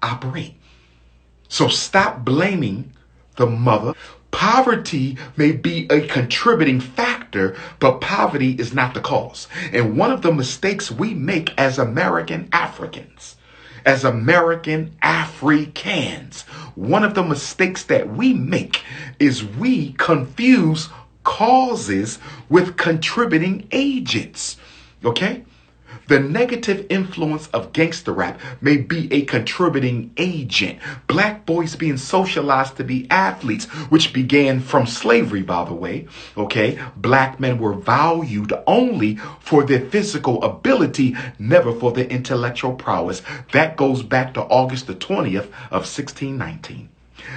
operate. So stop blaming the mother. Poverty may be a contributing factor, but poverty is not the cause. And one of the mistakes we make as American Africans, as American Africans, one of the mistakes that we make is we confuse causes with contributing agents. Okay? The negative influence of gangster rap may be a contributing agent. Black boys being socialized to be athletes, which began from slavery, by the way. Okay, black men were valued only for their physical ability, never for their intellectual prowess. That goes back to August the 20th of 1619.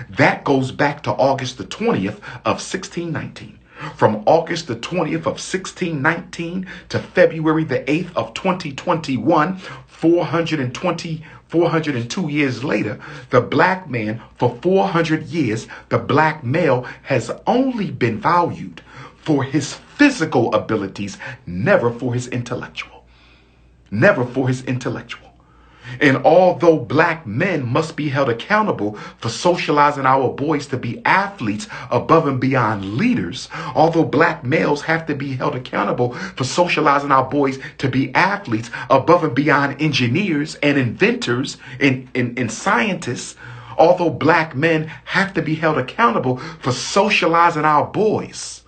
That goes back to August the 20th of 1619. From August the 20th of 1619 to February the 8th of 2021, 402 years later, the black man, for 400 years, the black male has only been valued for his physical abilities, never for his intellectual. Never for his intellectual. And although black men must be held accountable for socializing our boys to be athletes above and beyond leaders, although black males have to be held accountable for socializing our boys to be athletes above and beyond engineers and inventors and scientists, although black men have to be held accountable for socializing our boys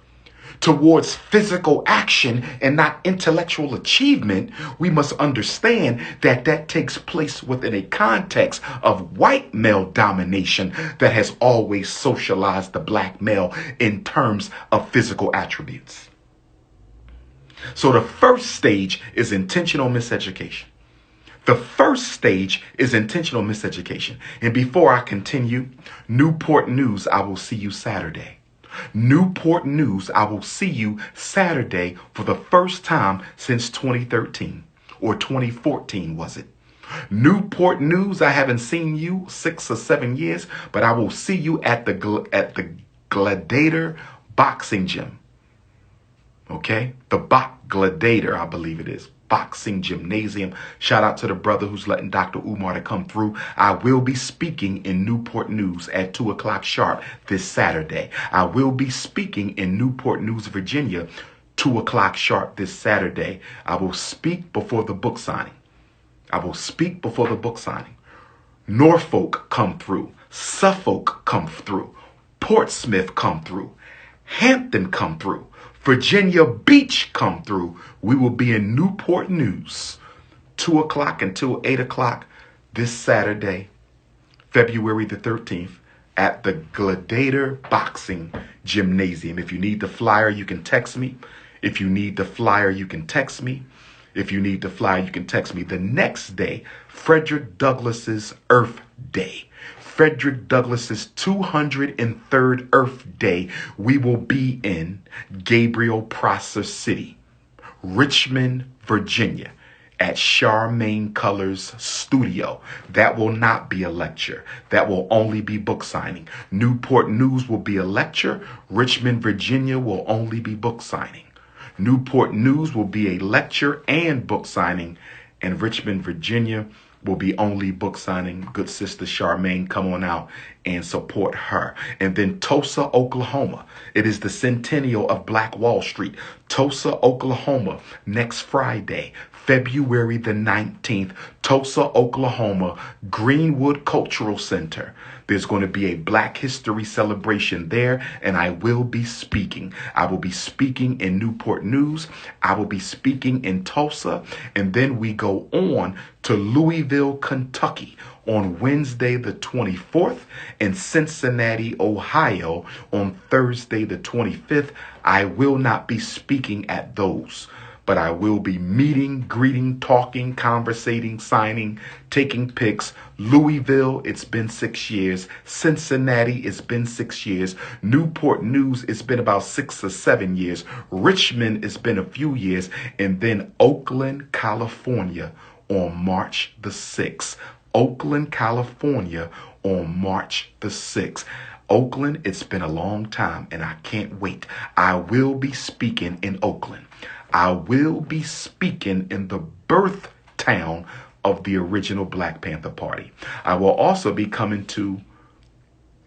towards physical action and not intellectual achievement, we must understand that that takes place within a context of white male domination that has always socialized the black male in terms of physical attributes. So the first stage is intentional miseducation. The first stage is intentional miseducation. And before I continue, Newport News, I will see you Saturday. Newport News, I will see you Saturday for the first time since 2013 or 2014, was it? Newport News, I haven't seen you 6 or 7 years, but I will see you at the Gladiator Boxing Gym. Okay? The Gladiator, I believe it is. Boxing Gymnasium. Shout out to the brother who's letting Dr. Umar to come through. I will be speaking in Newport News at 2 o'clock sharp this Saturday. I will be speaking in Newport News, Virginia, 2 o'clock sharp this Saturday. I will speak before the book signing. Norfolk come through. Suffolk come through. Portsmouth come through. Hampton come through. Virginia Beach come through. We will be in Newport News, 2 o'clock until 8 o'clock this Saturday, February the 13th, at the Gladiator Boxing Gymnasium. If you need the flyer, you can text me. The next day, Frederick Douglass's Earth Day. Frederick Douglass's 203rd Earth Day, we will be in Gabriel Prosser City, Richmond, Virginia, at Charmaine Colors Studio. That will not be a lecture. That will only be book signing. Newport News will be a lecture. Richmond, Virginia will only be book signing. Newport News will be a lecture and book signing, and Richmond, Virginia will be only book signing. Good sister Charmaine, come on out and support her. And then Tulsa, Oklahoma. It is the centennial of Black Wall Street. Tulsa, Oklahoma, next Friday, February the 19th, Tulsa, Oklahoma, Greenwood Cultural Center. There's going to be a Black History celebration there, and I will be speaking. I will be speaking in Newport News. I will be speaking in Tulsa, and then we go on to Louisville, Kentucky on Wednesday the 24th, and Cincinnati, Ohio on Thursday the 25th. I will not be speaking at those, but I will be meeting, greeting, talking, conversating, signing, taking pics. Louisville, it's been 6 years. Cincinnati, it's been 6 years. Newport News, it's been about 6 or 7 years. Richmond, it's been a few years. And then Oakland, California on March the 6th. Oakland, California on March the 6th. Oakland, it's been a long time and I can't wait. I will be speaking in Oakland. I will be speaking in the birth town of the original Black Panther Party. I will also be coming to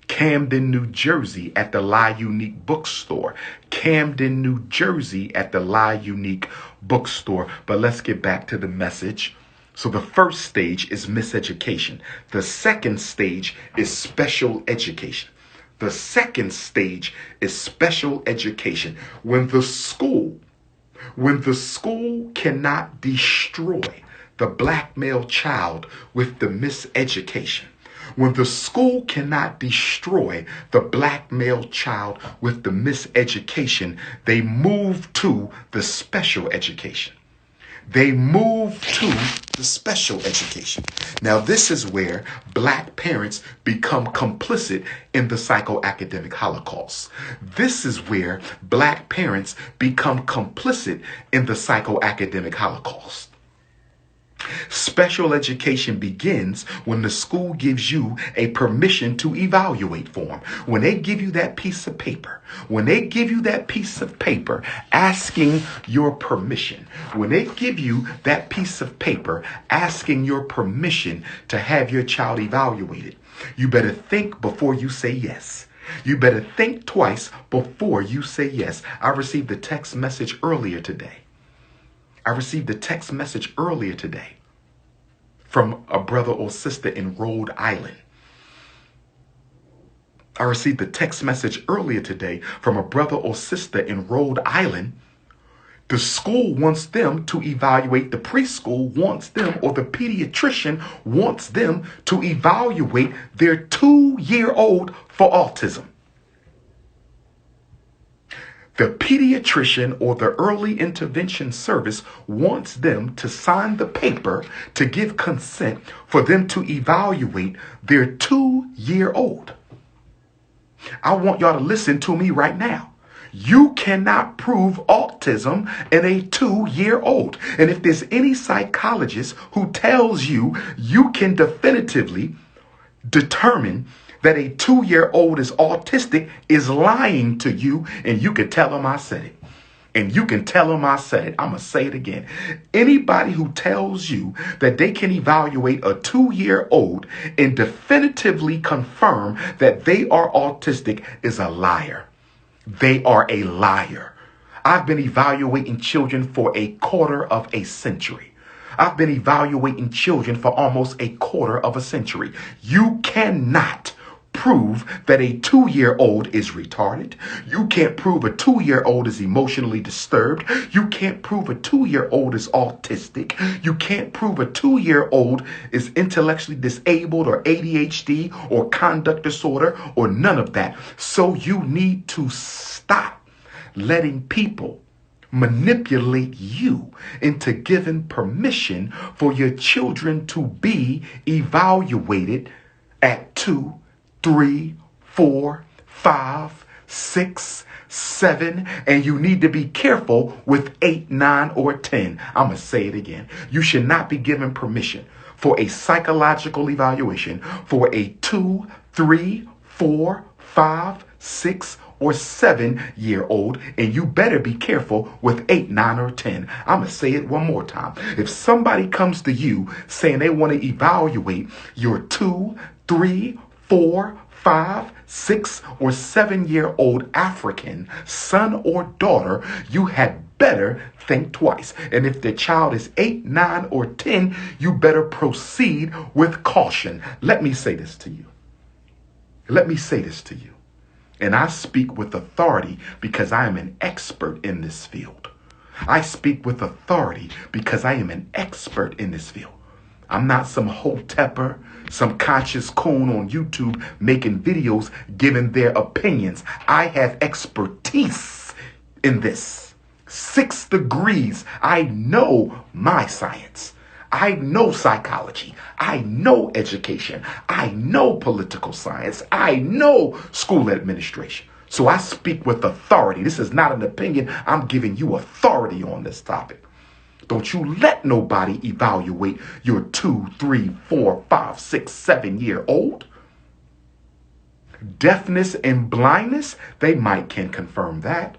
Camden, New Jersey at the La Unique Bookstore. Camden, New Jersey at the La Unique Bookstore. But let's get back to the message. So the first stage is miseducation. The second stage is special education. The second stage is special education. When the school cannot destroy the black male child with the miseducation, when the school cannot destroy the black male child with the miseducation, they move to the special education. They move to the special education. Now, this is where black parents become complicit in the psychoacademic Holocaust. This is where black parents become complicit in the psychoacademic Holocaust. Special education begins when the school gives you a permission to evaluate form. When they give you that piece of paper, asking your permission, when they give you that piece of paper asking your permission to have your child evaluated, you better think before you say yes. You better think twice before you say yes. I received a text message earlier today. From a brother or sister in Rhode Island. I received a text message earlier today from a brother or sister in Rhode Island. The school wants them to evaluate, the preschool wants them, or the pediatrician wants them to evaluate their 2-year-old for autism. The pediatrician or the early intervention service wants them to sign the paper to give consent for them to evaluate their 2-year-old. I want y'all to listen to me right now. You cannot prove autism in a 2-year-old. And if there's any psychologist who tells you you can definitively determine that a 2-year-old is autistic, is lying to you, and you can tell them I said it. I'm going to say it again. Anybody who tells you that they can evaluate a 2-year-old and definitively confirm that they are autistic is a liar. They are a liar. I've been evaluating children for a quarter of a century. I've been evaluating children for almost a quarter of a century. You cannot prove that a 2-year-old is retarded. You can't prove a 2-year-old is emotionally disturbed. You can't prove a 2-year-old is autistic. You can't prove a 2-year-old is intellectually disabled or ADHD or conduct disorder or none of that. So you need to stop letting people manipulate you into giving permission for your children to be evaluated at 2, 3, 4, 5, 6, 7, and you need to be careful with 8, 9, or 10. I'm going to say it again. You should not be given permission for a psychological evaluation for a 2, 3, 4, 5, 6, or 7-year-old, and you better be careful with 8, 9, or 10. I'm going to say it one more time. If somebody comes to you saying they want to evaluate your 2, 3, 4, 5, 6, or 7-year-old African son or daughter, you had better think twice. And if the child is 8, 9, or 10, you better proceed with caution. Let me say this to you. And I speak with authority because I am an expert in this field. I'm not some hotepper, some conscious coon on YouTube making videos giving their opinions. I have expertise in this. 6 degrees. I know my science. I know psychology. I know education. I know political science. I know school administration. So I speak with authority. This is not an opinion. I'm giving you authority on this topic. Don't you let nobody evaluate your 2, 3, 4, 5, 6, 7-year-old. Deafness and blindness, they might can confirm that.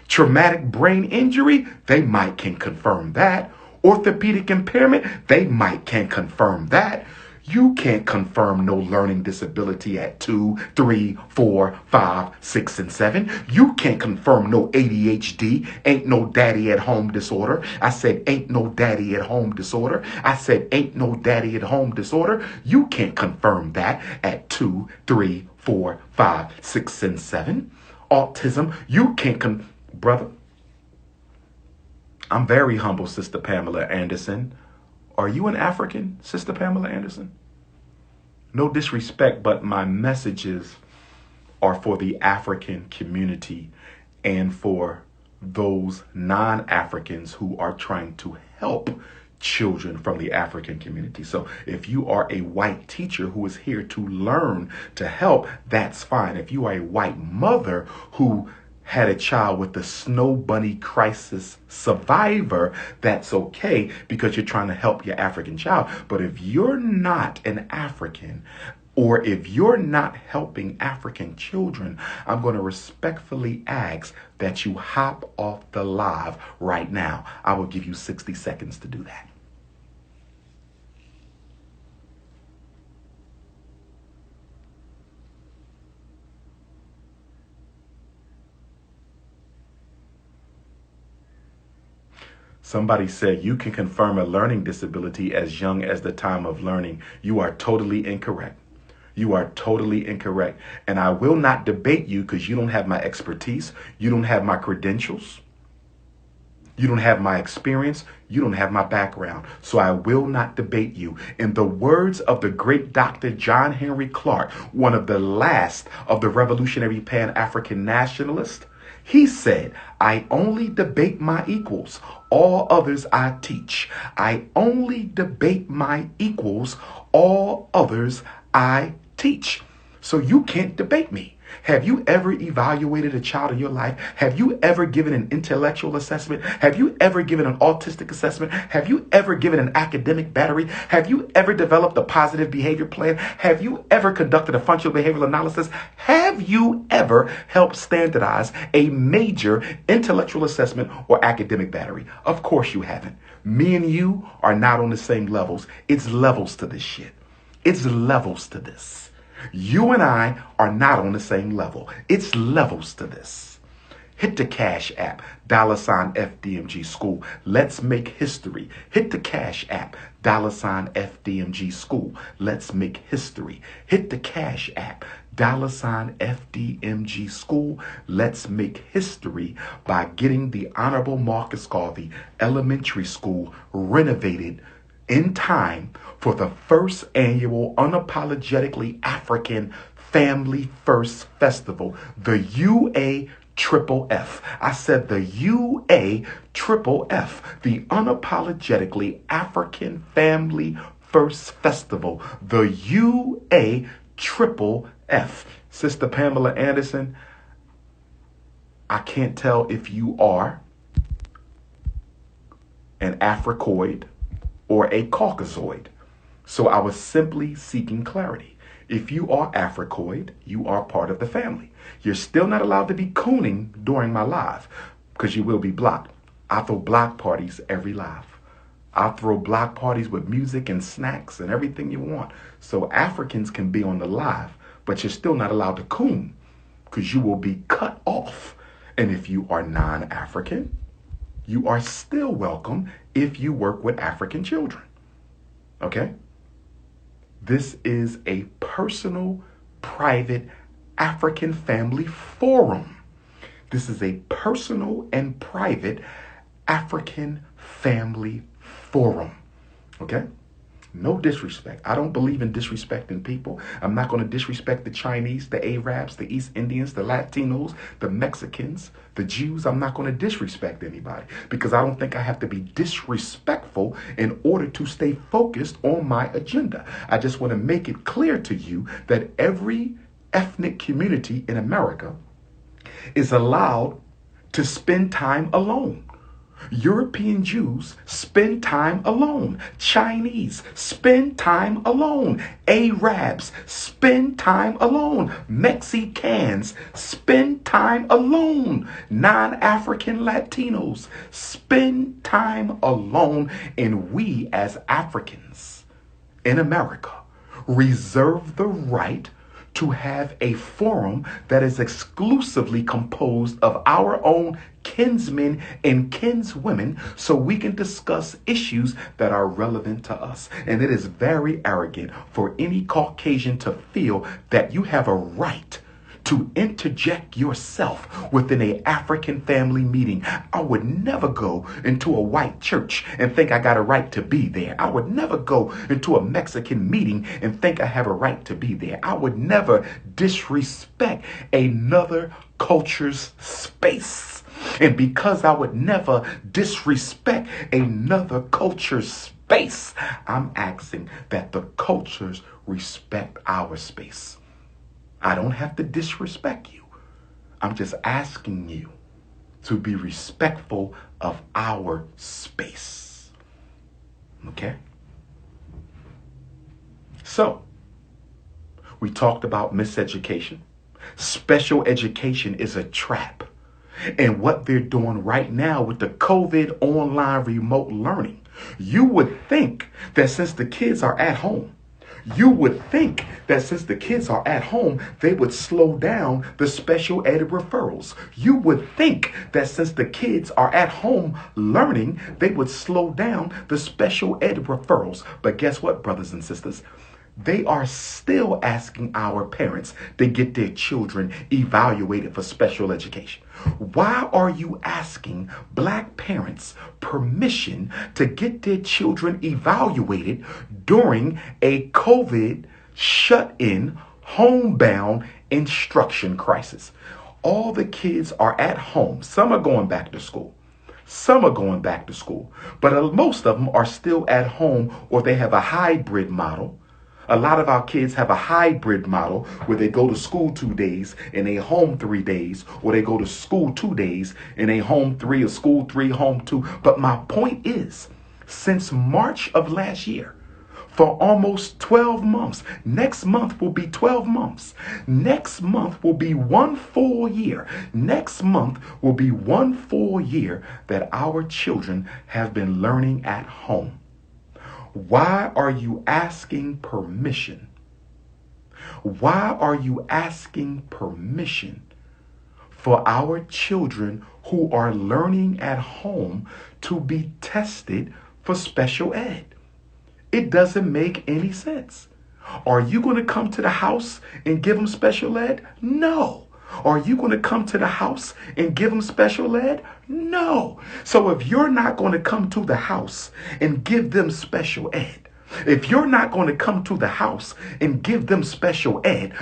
Traumatic brain injury, they might can confirm that. Orthopedic impairment, they might can confirm that. You can't confirm no learning disability at 2, 3, 4, 5, 6, and 7. You can't confirm no ADHD, ain't no daddy at home disorder. I said ain't no daddy at home disorder. I said ain't no daddy at home disorder. You can't confirm that at 2, 3, 4, 5, 6, and 7. Autism, you can't brother. I'm very humble, Sister Pamela Anderson. Are you an African, Sister Pamela Anderson? No disrespect, but my messages are for the African community and for those non-Africans who are trying to help children from the African community. So if you are a white teacher who is here to learn, to help, that's fine. If you are a white mother who had a child with the snow bunny crisis survivor, that's okay because you're trying to help your African child. But if you're not an African, or if you're not helping African children, I'm going to respectfully ask that you hop off the live right now. I will give you 60 seconds to do that. Somebody said you can confirm a learning disability as young as the time of learning. You are totally incorrect. You are totally incorrect. And I will not debate you because you don't have my expertise. You don't have my credentials. You don't have my experience. You don't have my background. So I will not debate you. In the words of the great Dr. John Henry Clark, one of the last of the revolutionary Pan-African nationalists, he said, I only debate my equals. All others I teach. I only debate my equals. All others I teach. So you can't debate me. Have you ever evaluated a child in your life? Have you ever given an intellectual assessment? Have you ever given an autistic assessment? Have you ever given an academic battery? Have you ever developed a positive behavior plan? Have you ever conducted a functional behavioral analysis? Have you ever helped standardize a major intellectual assessment or academic battery? Of course you haven't. Me and you are not on the same levels. It's levels to this shit. It's levels to this. You and I are not on the same level. It's levels to this. Hit the Cash App, $FDMG School. Let's make history. Hit the Cash App, $FDMG School. Let's make history. Hit the Cash App, $FDMG School. Let's make history by getting the Honorable Marcus Garvey Elementary School renovated in time for the first annual Unapologetically African Family First Festival, the UAFFF. I said the UAFFF, the Unapologetically African Family First Festival, the UAFFF. Sister Pamela Anderson, I can't tell if you are an Africoid or a Caucasoid. So I was simply seeking clarity. If you are Africoid, you are part of the family. You're still not allowed to be cooning during my live because you will be blocked. I throw block parties every live. I throw block parties with music and snacks and everything you want. So Africans can be on the live, but you're still not allowed to coon because you will be cut off. And if you are non-African, you are still welcome if you work with African children. Okay? This is a personal, private African family forum. This is a personal and private African family forum. Okay? No disrespect. I don't believe in disrespecting people. I'm not going to disrespect the Chinese, the Arabs, the East Indians, the Latinos, the Mexicans, the Jews. I'm not going to disrespect anybody because I don't think I have to be disrespectful in order to stay focused on my agenda. I just want to make it clear to you that every ethnic community in America is allowed to spend time alone. European Jews spend time alone. Chinese spend time alone. Arabs spend time alone. Mexicans spend time alone. Non-African Latinos spend time alone. And we as Africans in America reserve the right to have a forum that is exclusively composed of our own kinsmen and kinswomen so we can discuss issues that are relevant to us. And it is very arrogant for any Caucasian to feel that you have a right to interject yourself within an African family meeting. I would never go into a white church and think I got a right to be there. I would never go into a Mexican meeting and think I have a right to be there. I would never disrespect another culture's space. And because I would never disrespect another culture's space, I'm asking that the cultures respect our space. I don't have to disrespect you. I'm just asking you to be respectful of our space. Okay? So, we talked about miseducation. Special education is a trap. And what they're doing right now with the COVID online remote learning, you would think that since the kids are at home, they would slow down the special ed referrals. You would think that since the kids are at home learning, they would slow down the special ed referrals. But guess what, brothers and sisters? They are still asking our parents to get their children evaluated for special education. Why are you asking black parents permission to get their children evaluated during a COVID shut-in, homebound instruction crisis? All the kids are at home. Some are going back to school. But most of them are still at home, or they have a hybrid model. A lot of our kids have a hybrid model where they go to school 2 days and they home 3 days, or they go to school 2 days and they home 3, or school 3, home 2. But my point is, since March of last year, for almost 12 months, next month will be 12 months. Next month will be 1 full year. Next month will be 1 full year that our children have been learning at home. Why are you asking permission? Why are you asking permission for our children who are learning at home to be tested for special ed? It doesn't make any sense. Are you going to come to the house and give them special ed? No. Are you going to come to the house and give them special ed? No. So if you're not going to come to the house and give them special ed, if you're not going to come to the house and give them special ed,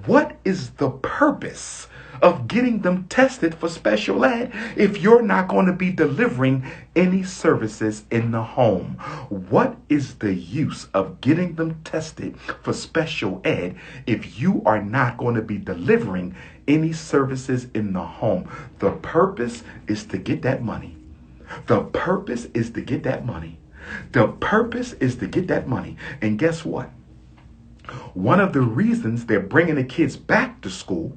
what is the purpose of getting them tested for special ed if you're not going to be delivering any services in the home? What is the use of getting them tested for special ed if you are not going to be delivering any services in the home? The purpose is to get that money. The purpose is to get that money. The purpose is to get that money. And guess what? One of the reasons they're bringing the kids back to school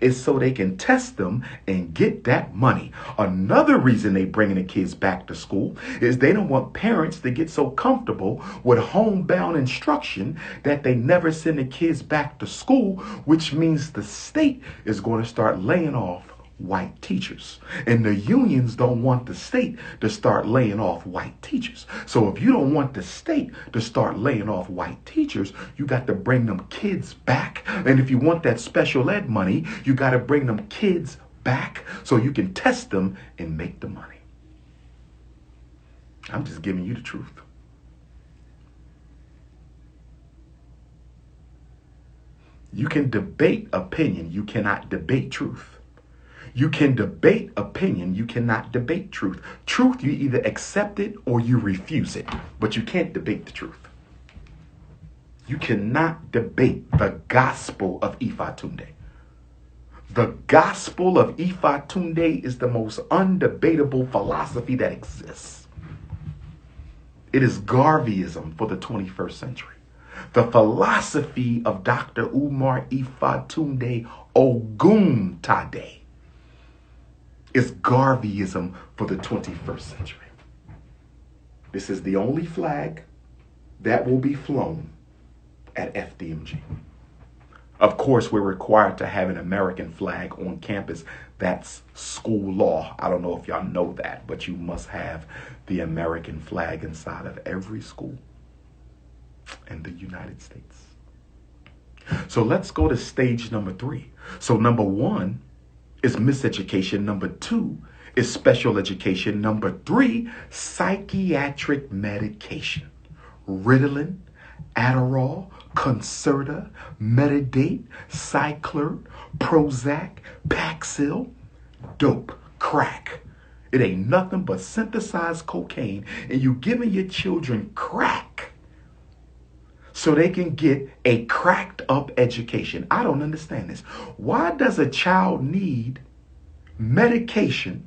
is so they can test them and get that money. Another reason they bringing the kids back to school is they don't want parents to get so comfortable with homebound instruction that they never send the kids back to school, which means the state is going to start laying off white teachers. And the unions don't want the state to start laying off white teachers. So if you don't want the state to start laying off white teachers, you got to bring them kids back. And if you want that special ed money, you got to bring them kids back so you can test them and make the money. I'm just giving you the truth. You can debate opinion. You cannot debate truth. You can debate opinion. You cannot debate truth. Truth, you either accept it or you refuse it. But you can't debate the truth. You cannot debate the gospel of Ifa Tunde. The gospel of Ifa Tunde is the most undebatable philosophy that exists. It is Garveyism for the 21st century. The philosophy of Dr. Umar Ifa Tunde Oguntade is Garveyism for the 21st century. This is the only flag that will be flown at FDMG. Of course, we're required to have an American flag on campus. That's school law. I don't know if y'all know that, but you must have the American flag inside of every school in the United States. So let's go to stage number 3. So number 1 is miseducation. Number 2 is special education. Number 3, psychiatric medication. Ritalin, Adderall, Concerta, Metadate, Cyclert, Prozac, Paxil, dope, crack. It ain't nothing but synthesized cocaine, and you giving your children crack so they can get a cracked up education. I don't understand this. Why does a child need medication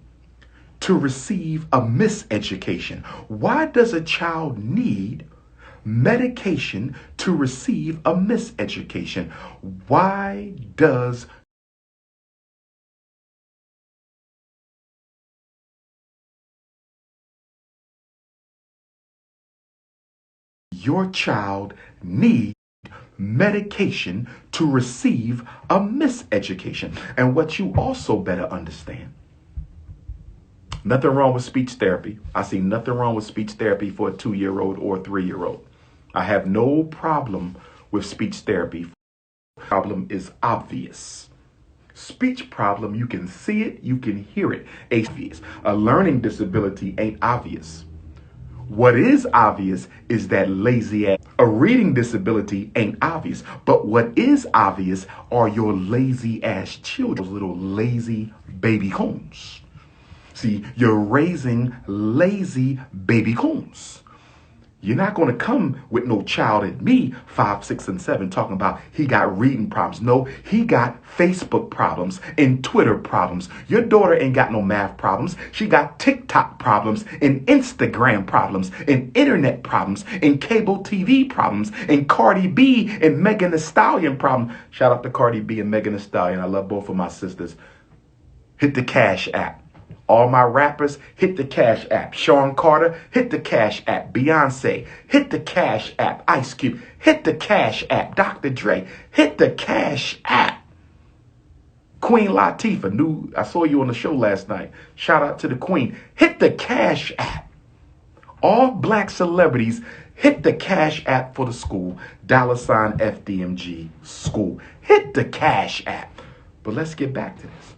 to receive a miseducation? Why does a child need medication to receive a miseducation? Why does your child need medication to receive a miseducation? And what you also better understand, nothing wrong with speech therapy. I see nothing wrong with speech therapy for a 2-year-old or a 3-year-old. I have no problem with speech therapy. Problem is obvious. Speech problem, you can see it, you can hear it. A learning disability ain't obvious. What is obvious is that lazy ass. A reading disability ain't obvious, but what is obvious are your lazy ass children, those little lazy baby coons. See, you're raising lazy baby coons. You're not going to come with no child at me, 5, 6, and 7, talking about he got reading problems. No, he got Facebook problems and Twitter problems. Your daughter ain't got no math problems. She got TikTok problems and Instagram problems and internet problems and cable TV problems and Cardi B and Megan Thee Stallion problems. Shout out to Cardi B and Megan Thee Stallion. I love both of my sisters. Hit the Cash App. All my rappers, hit the Cash App. Sean Carter, hit the Cash App. Beyonce, hit the Cash App. Ice Cube, hit the Cash App. Dr. Dre, hit the Cash App. Queen Latifah, I saw you on the show last night. Shout out to the Queen. Hit the Cash App. All black celebrities, hit the Cash App for the school. $ FDMG school. Hit the Cash App. But let's get back to this.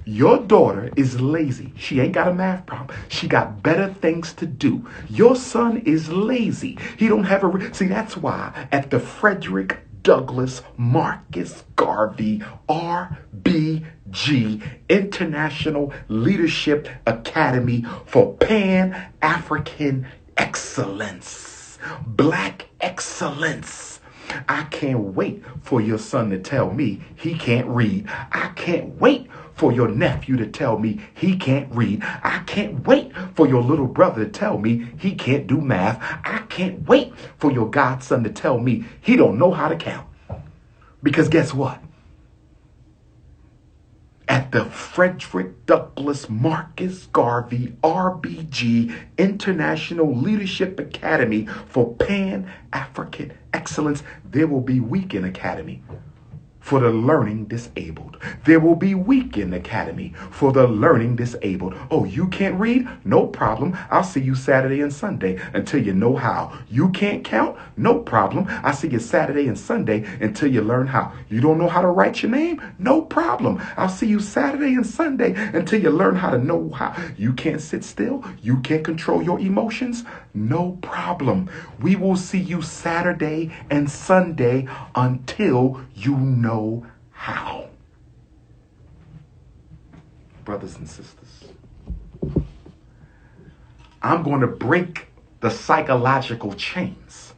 Your daughter is lazy. She ain't got a math problem. She got better things to do. Your son is lazy. He don't have see, that's why at the Frederick Douglass Marcus Garvey RBG International Leadership Academy for Pan-African Excellence, Black Excellence. I can't wait for your son to tell me he can't read. I can't wait for your nephew to tell me he can't read. I can't wait for your little brother to tell me he can't do math. I can't wait for your godson to tell me he don't know how to count. Because guess what? At the Frederick Douglass Marcus Garvey RBG International Leadership Academy for Pan-African Excellence, there will be Weekend Academy for the learning disabled. There will be Weekend Academy for the learning disabled. Oh, you can't read? No problem. I'll see you Saturday and Sunday until you know how. You can't count? No problem. I'll see you Saturday and Sunday until you learn how. You don't know how to write your name? No problem. I'll see you Saturday and Sunday until you learn how to know how. You can't sit still? You can't control your emotions? No problem. We will see you Saturday and Sunday until you know how. Brothers and sisters, I'm going to break the psychological chains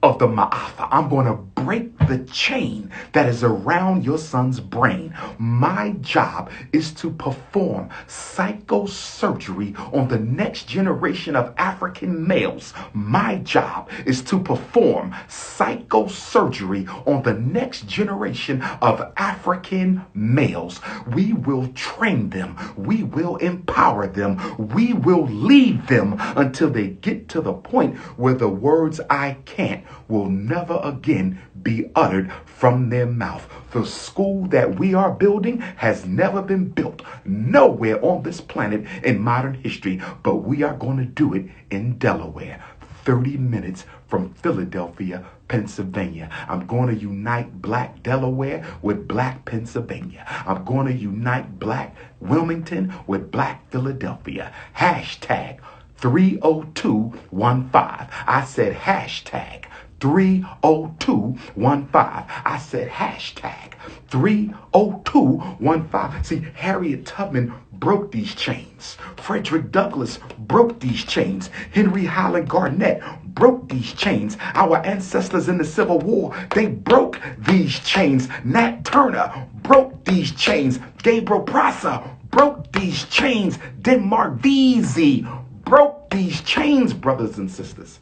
of the Ma'afa. I'm going to break the chain that is around your son's brain. My job is to perform psychosurgery on the next generation of African males. My job is to perform psychosurgery on the next generation of African males. We will train them. We will empower them. We will lead them until they get to the point where the words "I can't" will never again be uttered from their mouth. The school that we are building has never been built nowhere on this planet in modern history, but we are going to do it in Delaware, 30 minutes from Philadelphia, Pennsylvania. I'm going to unite Black Delaware with Black Pennsylvania. I'm going to unite Black Wilmington with Black Philadelphia. Hashtag 30215. I said hashtag 30215. I said hashtag 30215. See, Harriet Tubman broke these chains. Frederick Douglass broke these chains. Henry Highland Garnett broke these chains. Our ancestors in the Civil War, they broke these chains. Nat Turner broke these chains. Gabriel Prosser broke these chains. Denmark Vesey broke these chains, brothers and sisters.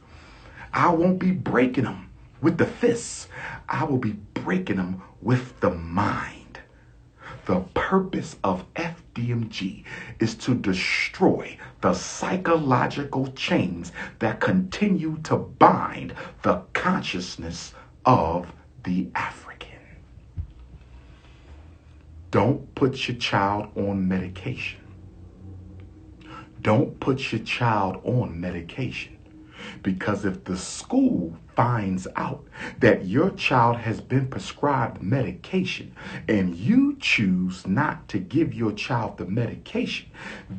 I won't be breaking them with the fists. I will be breaking them with the mind. The purpose of FDMG is to destroy the psychological chains that continue to bind the consciousness of the African. Don't put your child on medication. Don't put your child on medication. Because if the school finds out that your child has been prescribed medication and you choose not to give your child the medication,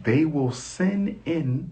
they will send in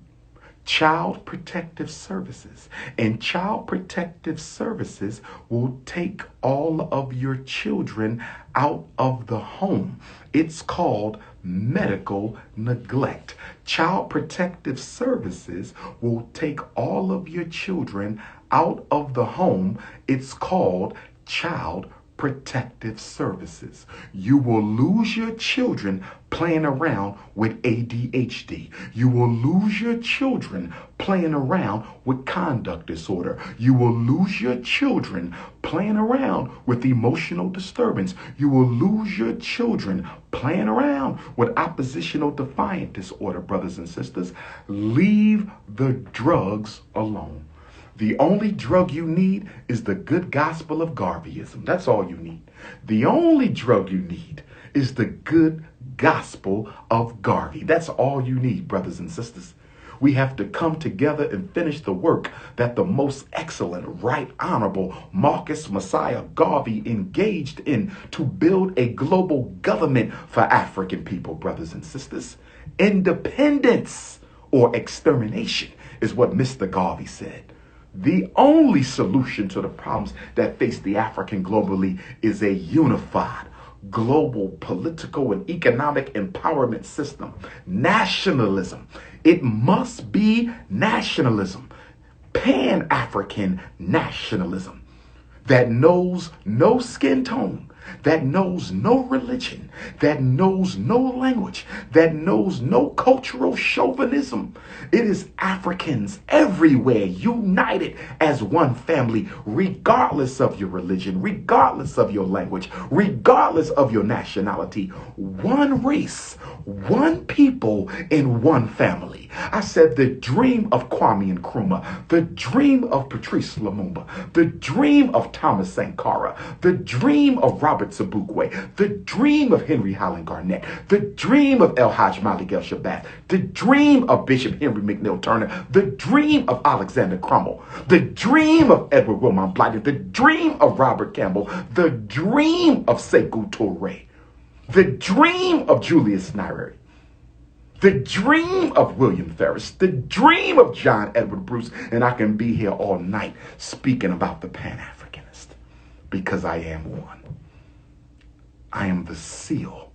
Child Protective Services. And Child Protective Services will take all of your children out of the home. It's called medical neglect. Child Protective Services will take all of your children out of the home. It's called Child Protective Services. You will lose your children playing around with ADHD. You will lose your children playing around with conduct disorder. You will lose your children playing around with emotional disturbance. You will lose your children playing around with oppositional defiant disorder, brothers and sisters. Leave the drugs alone. The only drug you need is the good gospel of Garveyism. That's all you need. The only drug you need is the good gospel of Garvey. That's all you need, brothers and sisters. We have to come together and finish the work that the most excellent, right honorable Marcus Messiah Garvey engaged in to build a global government for African people, brothers and sisters. Independence or extermination is what Mr. Garvey said. The only solution to the problems that face the African globally is a unified global political and economic empowerment system. Nationalism. It must be nationalism. Pan-African nationalism that knows no skin tone, that knows no religion, that knows no language, that knows no cultural chauvinism. It is Africans everywhere united as one family, regardless of your religion, regardless of your language, regardless of your nationality. One race, one people, in one family. I said the dream of Kwame Nkrumah, the dream of Patrice Lumumba, the dream of Thomas Sankara, the dream of Robert Sobukwe, the dream of Henry Highland Garnett, the dream of El Hajj Malik El Shabazz, the dream of Bishop Henry McNeill Turner, the dream of Alexander Crummell, the dream of Edward Wilmot Blighty, the dream of Robert Campbell, the dream of Sekou Touré, the dream of Julius Nyerere, the dream of William Ferris, the dream of John Edward Bruce, and I can be here all night speaking about the Pan-Africanist because I am one. I am the seal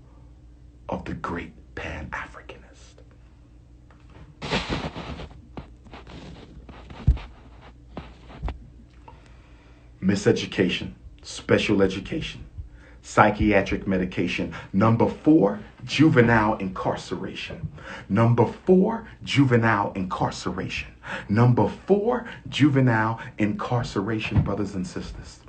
of the great Pan-Africanist. Miseducation, special education, psychiatric medication. Number 4, juvenile incarceration. Number 4, juvenile incarceration. Number 4, juvenile incarceration, brothers and sisters.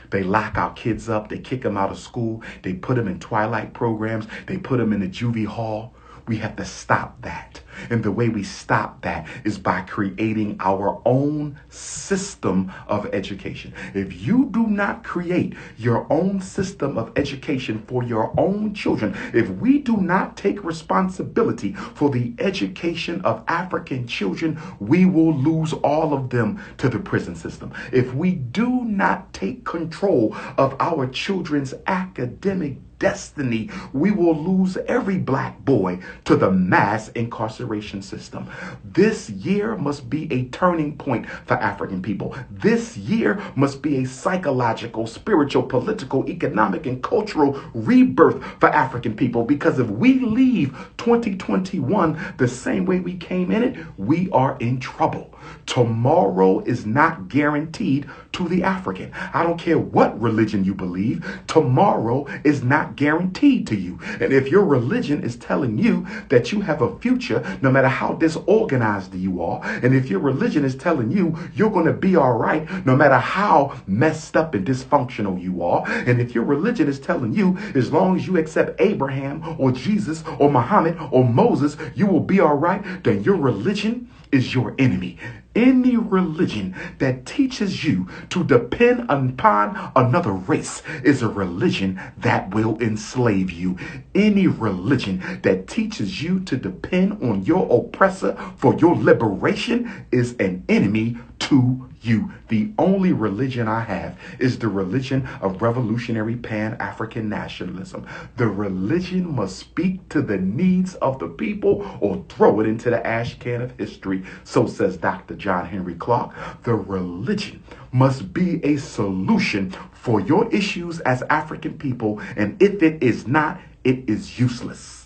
They lock our kids up. They kick them out of school. They put them in twilight programs. They put them in the juvie hall. We have to stop that. And the way we stop that is by creating our own system of education. If you do not create your own system of education for your own children, if we do not take responsibility for the education of African children, we will lose all of them to the prison system. If we do not take control of our children's academic destiny, we will lose every black boy to the mass incarceration system. This year must be a turning point for African people. This year must be a psychological, spiritual, political, economic, and cultural rebirth for African people, because if we leave 2021 the same way we came in it, we are in trouble. Tomorrow is not guaranteed to the African. I don't care what religion you believe. Tomorrow is not guaranteed to you. And if your religion is telling you that you have a future, no matter how disorganized you are, and if your religion is telling you you're going to be all right, no matter how messed up and dysfunctional you are, and if your religion is telling you as long as you accept Abraham or Jesus or Muhammad or Moses, you will be all right, then your religion is your enemy. Any religion that teaches you to depend upon another race is a religion that will enslave you. Any religion that teaches you to depend on your oppressor for your liberation is an enemy to you. The only religion I have is the religion of revolutionary Pan-African nationalism. The religion must speak to the needs of the people or throw it into the ash can of history. So says Dr. John Henry Clark. The religion must be a solution for your issues as African people, and if it is not, it is useless.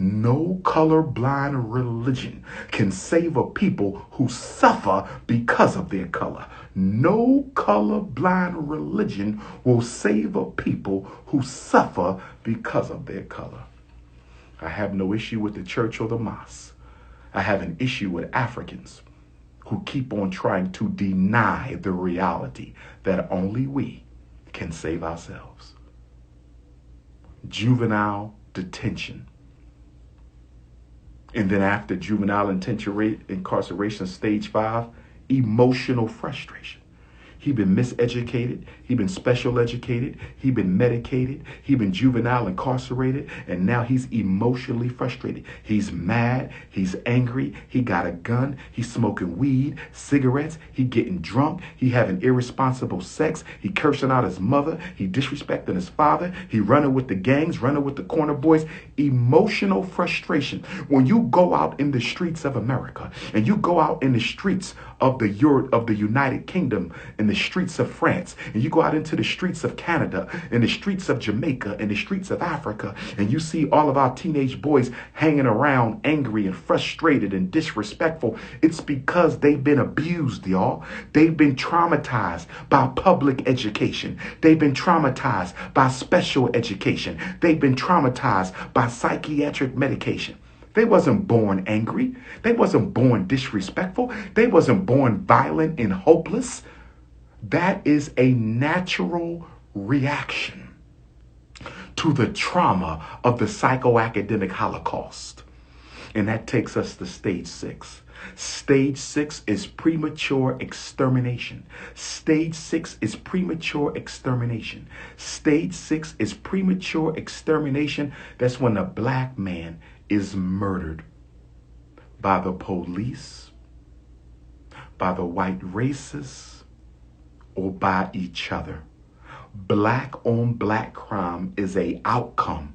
No colorblind religion can save a people who suffer because of their color. No colorblind religion will save a people who suffer because of their color. I have no issue with the church or the mosque. I have an issue with Africans who keep on trying to deny the reality that only we can save ourselves. Juvenile detention. And then after juvenile incarceration, stage 5, emotional frustration. He been miseducated. He been special educated. He been medicated. He been juvenile incarcerated. And now he's emotionally frustrated. He's mad. He's angry. He got a gun. He's smoking weed, cigarettes. He getting drunk. He having irresponsible sex. He cursing out his mother. He disrespecting his father. He running with the gangs, running with the corner boys. Emotional frustration. When you go out in the streets of America and you go out in the streets of the United Kingdom, in the streets of France, and you go out into the streets of Canada, in the streets of Jamaica, in the streets of Africa, and you see all of our teenage boys hanging around angry and frustrated and disrespectful, it's because they've been abused, y'all. They've been traumatized by public education. They've been traumatized by special education. They've been traumatized by psychiatric medication. They wasn't born angry. They wasn't born disrespectful. They wasn't born violent and hopeless. That is a natural reaction to the trauma of the psychoacademic Holocaust. And that takes us to stage 6. Stage 6 is premature extermination. Stage 6 is premature extermination. Stage 6 is premature extermination. That's when a black man is murdered by the police, by the white racists, or by each other. Black on black crime is an outcome.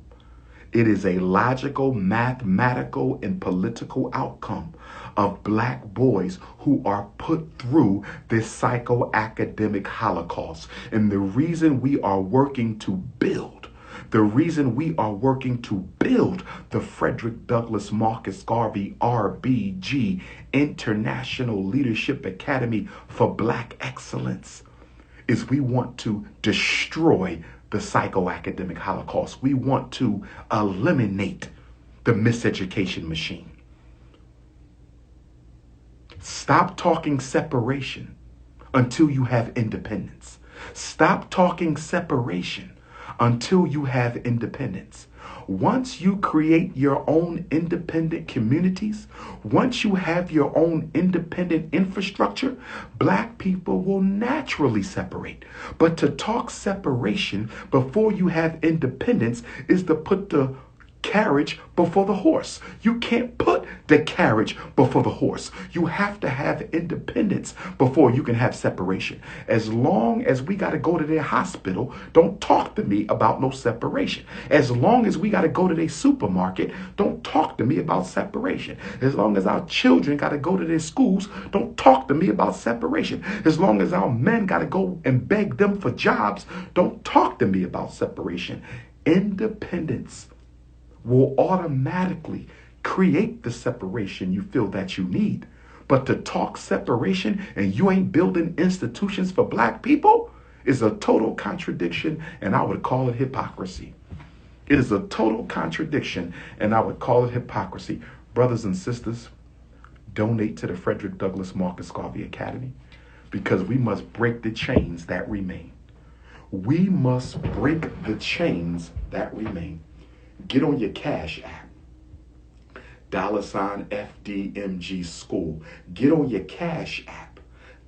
It is a logical, mathematical, and political outcome of black boys who are put through this psychoacademic Holocaust. And the reason we are working to build the Frederick Douglass Marcus Garvey RBG International Leadership Academy for Black Excellence is we want to destroy the psychoacademic Holocaust. We want to eliminate the miseducation machine. Stop talking separation until you have independence. Stop talking separation until you have independence. Once you create your own independent communities, once you have your own independent infrastructure, black people will naturally separate. But to talk separation before you have independence is to put the carriage before the horse. You can't put the carriage before the horse. You have to have independence before you can have separation. As long as we got to go to their hospital, don't talk to me about no separation. As long as we got to go to their supermarket, don't talk to me about separation. As long as our children got to go to their schools, don't talk to me about separation. As long as our men got to go and beg them for jobs, don't talk to me about separation. Independence will automatically create the separation you feel that you need. But to talk separation and you ain't building institutions for black people is a total contradiction, and I would call it hypocrisy. It is a total contradiction, and I would call it hypocrisy. Brothers and sisters, donate to the Frederick Douglass Marcus Garvey Academy, because we must break the chains that remain. We must break the chains that remain. Get on your Cash App, $FDMG School. Get on your Cash App,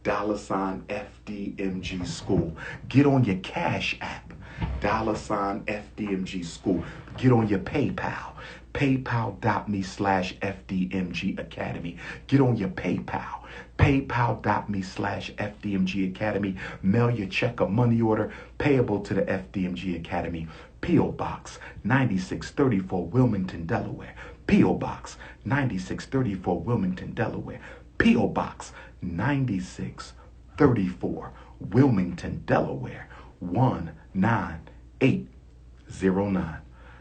$FDMG School. Get on your Cash App, $FDMG School. Get on your PayPal, paypal.me/FDMG Academy. Get on your PayPal, paypal.me/FDMG Academy. Mail your check or money order payable to the FDMG Academy. P.O. Box 9634, Wilmington, Delaware. P.O. Box 9634, Wilmington, Delaware. P.O. Box 9634, Wilmington, Delaware 19809.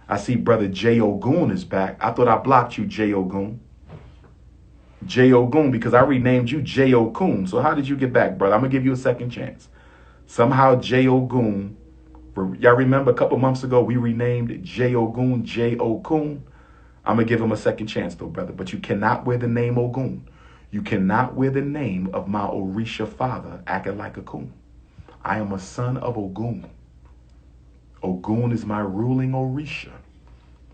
I see Brother J. Ogun is back. I thought I blocked you, J. Ogun. J. Ogun, because I renamed you J. Okun. So how did you get back, brother? I'm going to give you a second chance. Somehow J. Ogun, y'all remember a couple months ago we renamed J. Ogun J. Okun? I'm going to give him a second chance though, brother. But you cannot wear the name Ogun. You cannot wear the name of my Orisha father acting like a coon. I am a son of Ogun. Ogun is my ruling Orisha,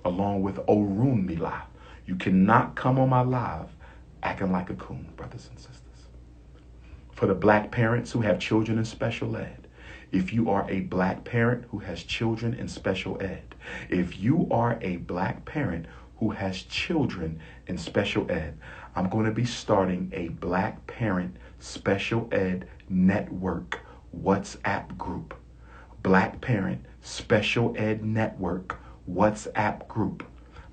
along with Orunmila. You cannot come on my live acting like a coon, brothers and sisters. For the black parents who have children in special ed, if you are a black parent who has children in special ed, if you are a black parent who has children in special ed, I'm going to be starting a Black Parent Special Ed Network WhatsApp group. Black Parent Special Ed Network WhatsApp group.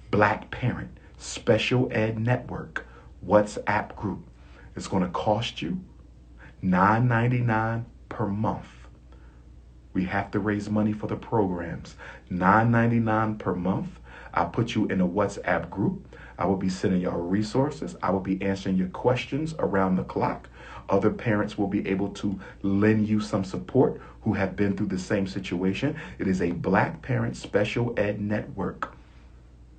Black Parent Special Ed Network WhatsApp group. It's going to cost you $9.99 per month. We have to raise money for the programs. $9.99 per month. I'll put you in a WhatsApp group. I will be sending y'all resources. I will be answering your questions around the clock. Other parents will be able to lend you some support who have been through the same situation. It is a Black Parent Special Ed Network.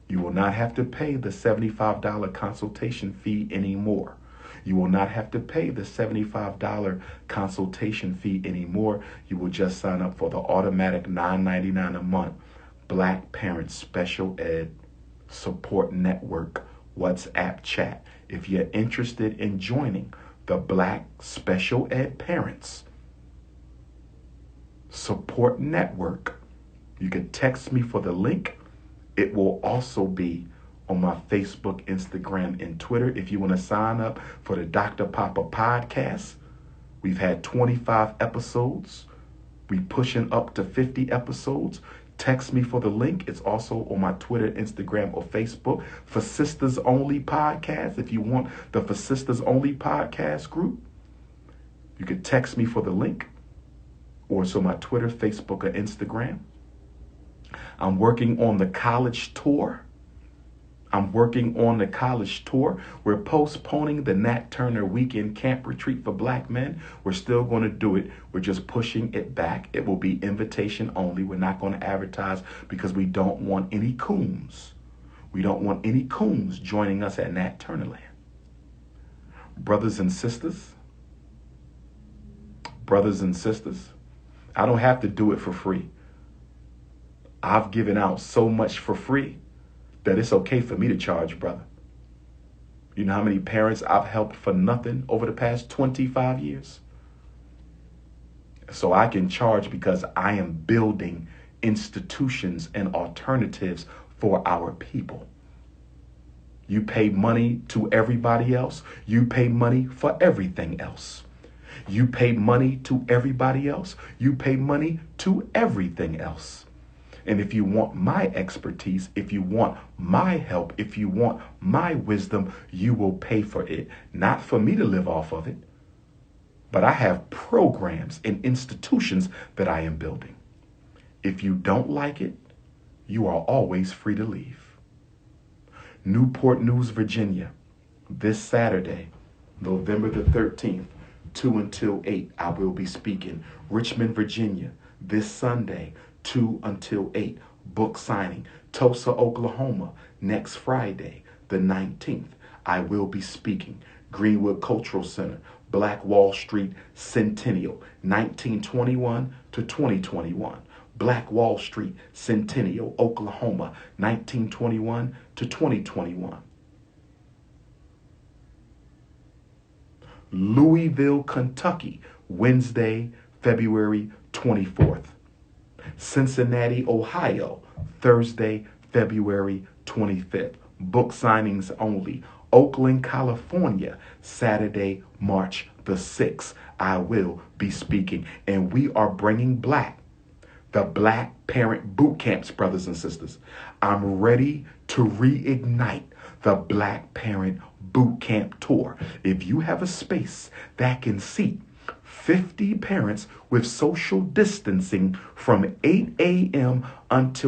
You will not have to pay the $75 consultation fee anymore. You will not have to pay the $75 consultation fee anymore. You will just sign up for the automatic $9.99 a month Black Parent Special Ed Support Network WhatsApp chat. If you're interested in joining the Black Special Ed Parents Support Network, you can text me for the link. It will also be on my Facebook, Instagram, and Twitter. If you want to sign up for the Dr. Papa podcast, we've had 25 episodes. We pushing up to 50 episodes. Text me for the link. It's also on my Twitter, Instagram, or Facebook. For Sisters Only Podcast, if you want the For Sisters Only Podcast group, you can text me for the link. Or it's on my Twitter, Facebook, or Instagram. I'm working on the college tour. I'm working on the college tour. We're postponing the Nat Turner weekend camp retreat for black men. We're still going to do it. We're just pushing it back. It will be invitation only. We're not going to advertise because we don't want any coons. We don't want any coons joining us at Nat Turner Land. Brothers and sisters, I don't have to do it for free. I've given out so much for free that it's okay for me to charge, brother. You know how many parents I've helped for nothing over the past 25 years? So I can charge because I am building institutions and alternatives for our people. You pay money to everybody else. You pay money for everything else. You pay money to everybody else. You pay money to everything else. And if you want my expertise, if you want my help, if you want my wisdom, you will pay for it. Not for me to live off of it, but I have programs and institutions that I am building. If you don't like it, you are always free to leave. Newport News, Virginia, this Saturday, November the 13th, 2 until 8, I will be speaking. Richmond, Virginia, this Sunday, 2 until 8, book signing. Tulsa, Oklahoma, next Friday, the 19th, I will be speaking. Greenwood Cultural Center, Black Wall Street Centennial, 1921 to 2021. Black Wall Street Centennial, Oklahoma, 1921 to 2021. Louisville, Kentucky, Wednesday, February 24th. Cincinnati, Ohio, Thursday, February 25th. Book signings only. Oakland, California, Saturday, March the 6th. I will be speaking, and we are bringing the Black Parent Boot Camps, brothers and sisters. I'm ready to reignite the Black Parent Boot Camp Tour. If you have a space that can seat 50 parents with social distancing from 8 a.m. until